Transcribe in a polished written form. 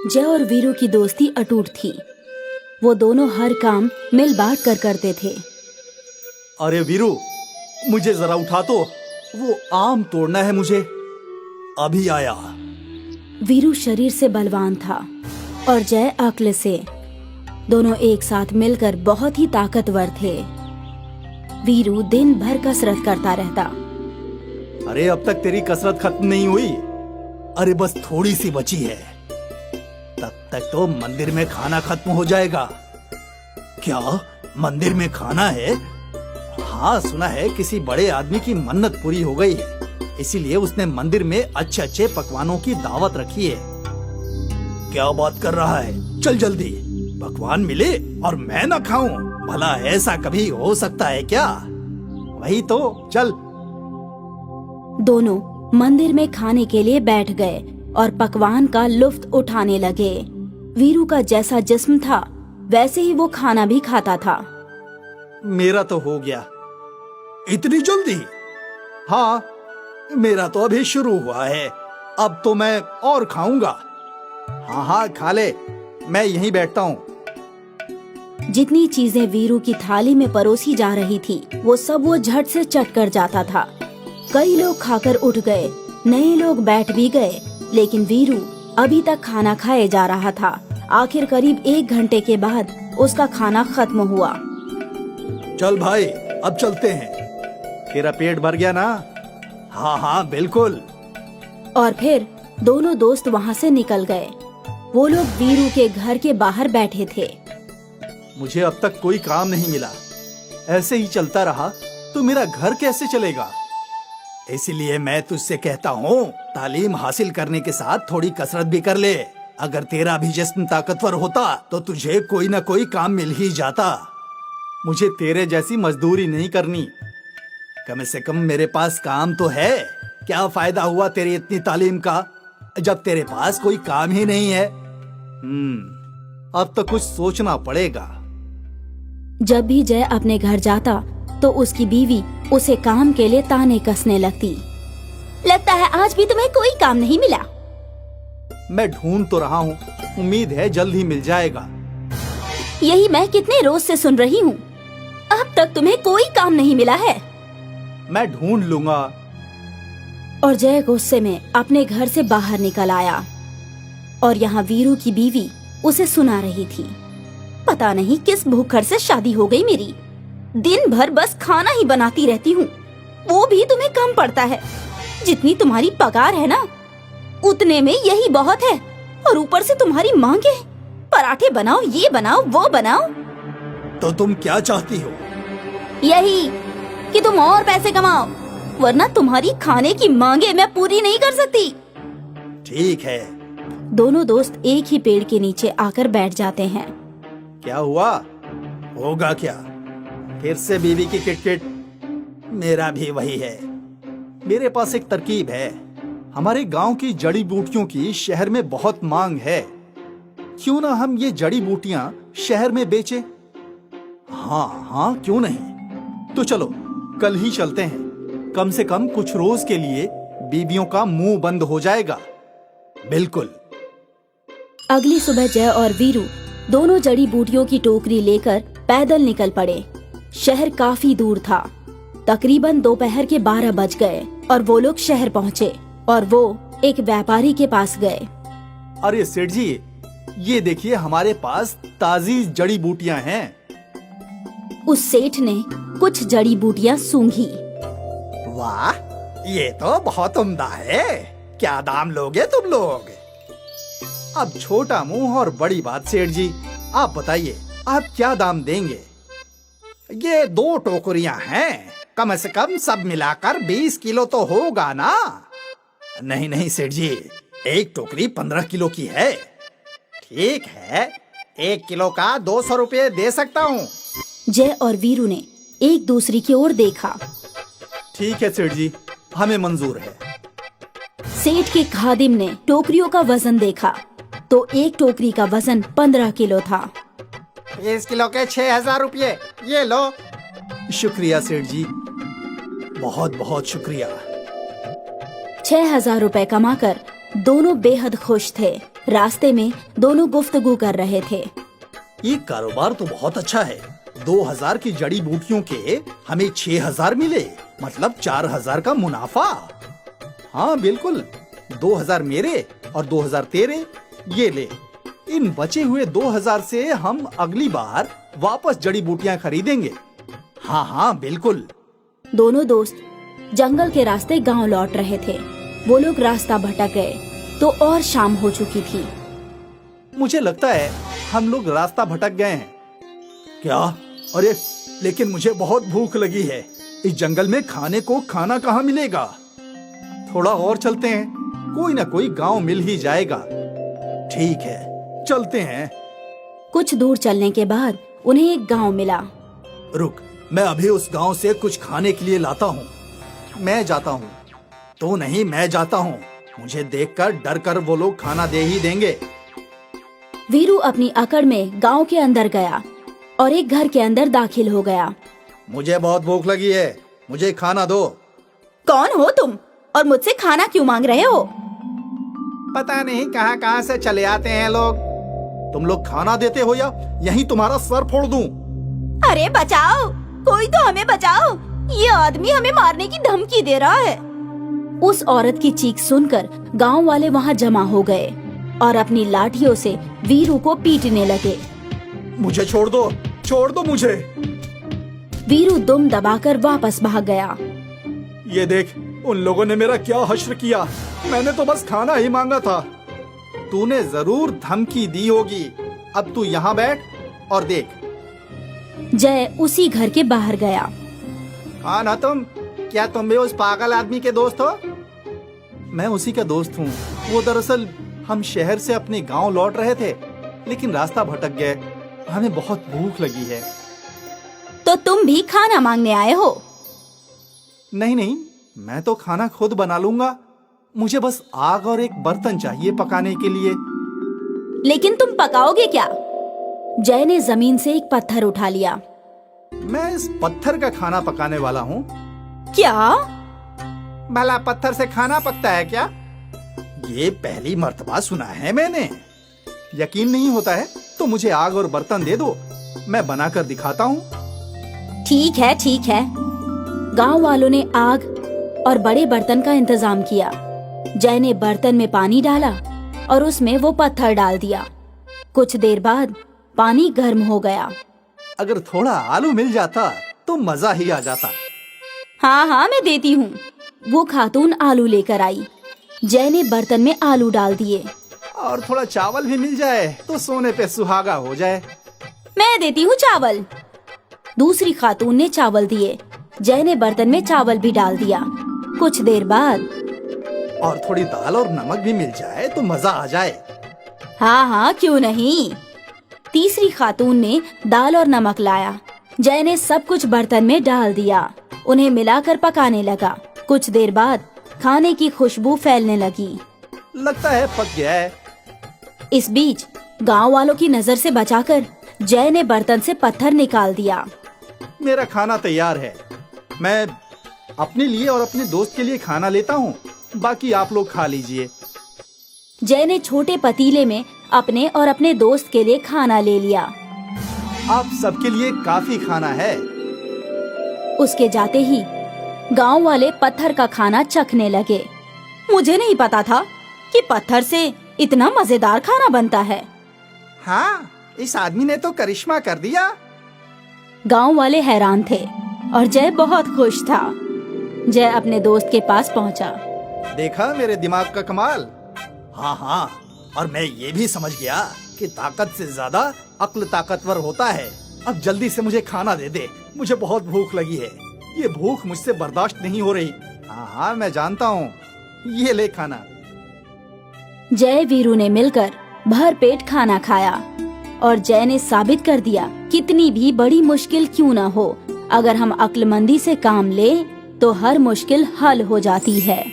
जय और वीरू की दोस्ती अटूट थी। वो दोनों हर काम मिल बांट कर करते थे। अरे वीरू, मुझे जरा उठा तो, वो आम तोड़ना है मुझे। अभी आया। वीरू शरीर से बलवान था और जय अक्ल से। दोनों एक साथ मिलकर बहुत ही ताकतवर थे। वीरू दिन भर कसरत करता रहता। अरे अब तक तेरी कसरत खत्म नहीं हुई। अरे बस थोड़ी सी बची है, तब तक तो मंदिर में खाना खत्म हो जाएगा। क्या मंदिर में खाना है? हाँ, सुना है किसी बड़े आदमी की मन्नत पूरी हो गई है, इसीलिए उसने मंदिर में अच्छे अच्छे पकवानों की दावत रखी है। क्या बात कर रहा है? चल जल्दी, पकवान मिले और मैं ना खाऊं, भला ऐसा कभी हो सकता है क्या? वही तो, चल। दोनों मंदिर में खाने के लिए बैठ गए और पकवान का लुत्फ उठाने लगे। वीरू का जैसा जिस्म था वैसे ही वो खाना भी खाता था। मेरा तो हो गया। इतनी जल्दी? हाँ, मेरा तो अभी शुरू हुआ है, अब तो मैं और खाऊंगा। हाँ हाँ, खा ले, मैं यहीं बैठता हूँ। जितनी चीजें वीरू की थाली में परोसी जा रही थी वो सब वो झट से चट कर जाता था। कई लोग खाकर उठ गए, नए लोग बैठ भी गए, लेकिन वीरू अभी तक खाना खाए जा रहा था। आखिर करीब 1 घंटे के बाद उसका खाना खत्म हुआ। चल भाई, अब चलते हैं। तेरा पेट भर गया ना? हाँ हाँ बिल्कुल। और फिर दोनों दोस्त वहाँ से निकल गए। वो लोग वीरू के घर के बाहर बैठे थे। मुझे अब तक कोई काम नहीं मिला, ऐसे ही चलता रहा तो मेरा घर कैसे चलेगा? इसीलिए मैं तुझसे कहता हूँ, तालीम हासिल करने के साथ थोड़ी कसरत भी कर ले। अगर तेरा भी जिस्म ताकतवर होता तो तुझे कोई ना कोई काम मिल ही जाता। मुझे तेरे जैसी मजदूरी नहीं करनी, कम से कम मेरे पास काम तो है। क्या फायदा हुआ तेरी इतनी तालीम का जब तेरे पास कोई काम ही नहीं है? अब तो कुछ सोचना पड़ेगा। जब भी जय अपने घर जाता तो उसकी बीवी उसे काम के लिए ताने कसने लगती। लगता है आज भी तुम्हें कोई काम नहीं मिला। मैं ढूंढ तो रहा हूँ, उम्मीद है जल्द ही मिल जाएगा। यही मैं कितने रोज से सुन रही हूँ, अब तक तुम्हें कोई काम नहीं मिला है। मैं ढूंढ लूंगा। और जय गुस्से में अपने घर से बाहर निकल आया और यहाँ वीरू की बीवी उसे सुना रही थी। पता नहीं किस भूखड़ से शादी हो गई मेरी, दिन भर बस खाना ही बनाती रहती हूँ, वो भी तुम्हें कम पड़ता है। जितनी तुम्हारी पगार है ना, उतने में यही बहुत है, और ऊपर से तुम्हारी मांगे, पराठे बनाओ, ये बनाओ, वो बनाओ। तो तुम क्या चाहती हो? यही कि तुम और पैसे कमाओ, वरना तुम्हारी खाने की मांगे मैं पूरी नहीं कर सकती। ठीक है। दोनों दोस्त एक ही पेड़ के नीचे आकर बैठ जाते हैं। क्या हुआ? होगा क्या? फिर से बीवी की किटकिट? मेरा भी वही है। मेरे पास एक तरकीब है। हमारे गांव की जड़ी बूटियों की शहर में बहुत मांग है, क्यों ना हम ये जड़ी बूटियां शहर में बेचें? हाँ हाँ, क्यों नहीं। तो चलो कल ही चलते हैं, कम से कम कुछ रोज के लिए बीवियों का मुंह बंद हो जाएगा। बिल्कुल। अगली सुबह जय और वीरू दोनों जड़ी बूटियों की टोकरी लेकर पैदल निकल पड़े। शहर काफी दूर था। तकरीबन दोपहर के 12 बज गए और वो लोग शहर पहुँचे और वो एक व्यापारी के पास गए। अरे सेठ जी, ये देखिए हमारे पास ताजी जड़ी बूटियां हैं। उस सेठ ने कुछ जड़ी बूटियां सूंघी। वाह, ये तो बहुत उम्दा है। क्या दाम लोगे तुम लोग? अब छोटा मुंह और बड़ी बात सेठ जी, आप बताइए आप क्या दाम देंगे? ये 2 टोकरियां हैं, कम से कम सब मिलाकर 20 किलो तो होगा ना? नहीं नहीं सेठ जी, एक टोकरी 15 किलो की है। ठीक है, 1 किलो का 200 रुपये दे सकता हूँ। जय और वीरू ने एक दूसरे की ओर देखा। ठीक है सेठ जी, हमें मंजूर है। सेठ के खादिम ने टोकरियों का वजन देखा तो एक टोकरी का वजन 15 किलो था। 20 किलो के 6000 रुपये, ये लो। शुक्रिया सेठ जी, बहुत बहुत शुक्रिया। 6000 रुपए कमाकर दोनों बेहद खुश थे। रास्ते में दोनों गुफ्तगू कर रहे थे। ये कारोबार तो बहुत अच्छा है। 2000 की जड़ी बूटियों के हमें 6000 मिले, मतलब 4000 का मुनाफा। हाँ बिल्कुल, 2000 मेरे और 2000 तेरे। ये ले, इन बचे हुए 2000 से हम अगली बार वापस जड़ी बूटियां खरीदेंगे। हाँ हाँ बिल्कुल। दोनों दोस्त जंगल के रास्ते गांव लौट रहे थे। वो लोग रास्ता भटक गए तो और शाम हो चुकी थी। मुझे लगता है हम लोग रास्ता भटक गए हैं। क्या? अरे लेकिन मुझे बहुत भूख लगी है। इस जंगल में खाने को खाना कहाँ मिलेगा? थोड़ा और चलते हैं, कोई ना कोई गांव मिल ही जाएगा। ठीक है, चलते हैं। कुछ दूर चलने के बाद उन्हें एक गांव मिला। रुक, मैं अभी उस गांव से कुछ खाने के लिए लाता हूँ। मैं जाता हूँ। तो नहीं, मैं जाता हूँ। मुझे देखकर डर कर वो लोग खाना दे ही देंगे। वीरू अपनी अकड़ में गांव के अंदर गया और एक घर के अंदर दाखिल हो गया। मुझे बहुत भूख लगी है, मुझे खाना दो। कौन हो तुम और मुझसे खाना क्यों मांग रहे हो? पता नहीं कहाँ कहाँ से चले आते हैं लोग। तुम लोग खाना देते हो या यहीं तुम्हारा सर फोड़ दूं? अरे बचाओ, कोई तो हमें बचाओ, ये आदमी हमें मारने की धमकी दे रहा है। उस औरत की चीख सुनकर गांव वाले वहां जमा हो गए और अपनी लाठियों से वीरू को पीटने लगे। मुझे छोड़ दो मुझे। वीरू दुम दबाकर वापस भाग गया। ये देख, उन लोगों ने मेरा क्या हश्र किया। मैंने तो बस खाना ही मांगा था। तूने जरूर धमकी दी होगी। अब तू यहाँ बैठ और देख। जय उसी घर के बाहर गया। हाँ ना तुम, क्या तुम भी उस पागल आदमी के दोस्त हो? मैं उसी का दोस्त हूँ। वो दरअसल हम शहर से अपने गांव लौट रहे थे, लेकिन रास्ता भटक गए। हमें बहुत भूख लगी है। तो तुम भी खाना मांगने आए हो? नहीं, मैं तो खाना खुद बना लूंगा। मुझे बस आग और एक बर्तन चाहिए पकाने के लिए। लेकिन तुम पकाओगे क्या? जय ने जमीन से एक पत्थर उठा लिया। मैं इस पत्थर का खाना पकाने वाला हूँ। क्या? भला पत्थर से खाना पकता है क्या? ये पहली मर्तबा सुना है मैंने। यकीन नहीं होता है तो मुझे आग और बर्तन दे दो, मैं बनाकर दिखाता हूँ। ठीक है। गांव वालों ने आग और बड़े बर्तन का इंतजाम किया। जय ने बर्तन में पानी डाला और उसमें वो पत्थर डाल दिया। कुछ देर बाद पानी गर्म हो गया। अगर थोड़ा आलू मिल जाता तो मजा ही आ जाता। हाँ, मैं देती हूँ। वो खातून आलू लेकर आई। जय ने बर्तन में आलू डाल दिए। और थोड़ा चावल भी मिल जाए तो सोने पे सुहागा हो जाए। मैं देती हूँ चावल। दूसरी खातून ने चावल दिए। जय ने बर्तन में चावल भी डाल दिया। कुछ देर बाद और थोड़ी दाल और नमक भी मिल जाए तो मजा आ जाए। हाँ, क्यों नहीं। तीसरी खातून ने दाल और नमक लाया। जय ने सब कुछ बर्तन में डाल दिया। उन्हें मिलाकर पकाने लगा। कुछ देर बाद खाने की खुशबू फैलने लगी। लगता है पक गया है। इस बीच गांव वालों की नजर से बचाकर जय ने बर्तन से पत्थर निकाल दिया। मेरा खाना तैयार है। मैं अपने लिए और अपने दोस्त के लिए खाना लेता हूँ, बाकी आप लोग खा लीजिए। जय ने छोटे पतीले में अपने और अपने दोस्त के लिए खाना ले लिया। आप सबके लिए काफी खाना है। उसके जाते ही गांव वाले पत्थर का खाना चखने लगे। मुझे नहीं पता था कि पत्थर से इतना मजेदार खाना बनता है। हाँ, इस आदमी ने तो करिश्मा कर दिया। गांव वाले हैरान थे और जय बहुत खुश था। जय अपने दोस्त के पास पहुंचा। देखा मेरे दिमाग का कमाल? हाँ, और मैं ये भी समझ गया कि ताकत से ज्यादा अक्ल ताकतवर होता है। अब जल्दी से मुझे खाना दे दे, मुझे बहुत भूख लगी है। ये भूख मुझसे बर्दाश्त नहीं हो रही। हाँ, मैं जानता हूँ। ये ले खाना। जय वीरू ने मिलकर भर पेट खाना खाया और जय ने साबित कर दिया कितनी भी बड़ी मुश्किल क्यों न हो, अगर हम अक्लमंदी से काम ले तो हर मुश्किल हल हो जाती है।